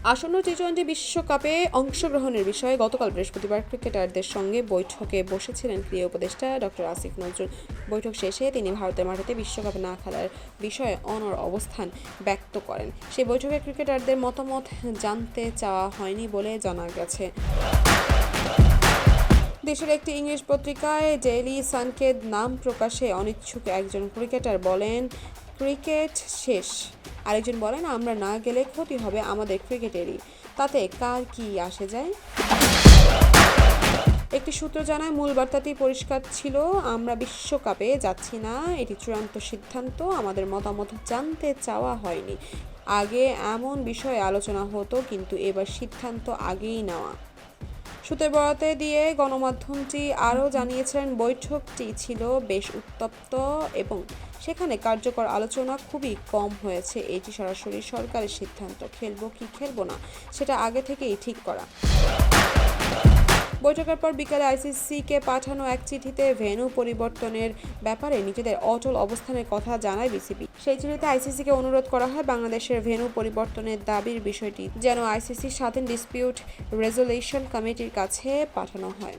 আসন্ন টি-20 বিশ্বকাপে অংশগ্রহণের বিষয়ে গতকাল বৃহস্পতিবার ক্রিকেটারদের সঙ্গে বৈঠকে বসেছিলেন ক্রীড়া উপদেষ্টা ডক্টর আসিফ নজরুল। বৈঠক শেষে তিনি ভারতের মাটিতে বিশ্বকাপে না খেলার বিষয়ে অনড় অবস্থান ব্যক্ত করেন। সেই বৈঠকে ক্রিকেটারদের মতামত জানতে চাওয়া হয়নি বলে জানা গেছে। দেশের একটি ইংলিশ পত্রিকায় ডেইলি সানকে নাম প্রকাশে অনিচ্ছুক একজন ক্রিকেটার বলেন, ক্রিকেট শেষ। আরেকজন বলেন, আমরা না গেলে ক্ষতি হবে আমাদের ক্রিকেটেরই, তাতে কার কি আসে যায়। একটি সূত্র জানায়, মূল বার্তাটি পরিষ্কার ছিল, আমরা বিশ্বকাপে যাচ্ছি না, এটি চূড়ান্ত সিদ্ধান্ত, আমাদের মতামত জানতে চাওয়া হয়নি। আগে এমন বিষয়ে আলোচনা হতো, কিন্তু এবার সিদ্ধান্ত আগেই নেওয়া। সূত্রের বরাতে দিয়ে গণমাধ্যমটি আরও জানিয়েছিলেন, বৈঠকটি ছিল বেশ উত্তপ্ত এবং সেখানে কার্যকর আলোচনা খুবই কম হয়েছে। এটি সরাসরি সরকারের সিদ্ধান্ত, খেলবো কি খেলবো না সেটা আগে থেকেই ঠিক করা। বৈঠকের পর বিকালে আইসিসিকে পাঠানো এক চিঠিতে ভেন্যু পরিবর্তনের ব্যাপারে নিজেদের অটল অবস্থানের কথা জানায় বিসিবি। সেই চিঠিতে আইসিসিকে অনুরোধ করা হয় বাংলাদেশের ভেন্যু পরিবর্তনের দাবির বিষয়টি যেন আইসিসি স্বাধীন ডিসপিউট রেজুলেশন কমিটির কাছে পাঠানো হয়।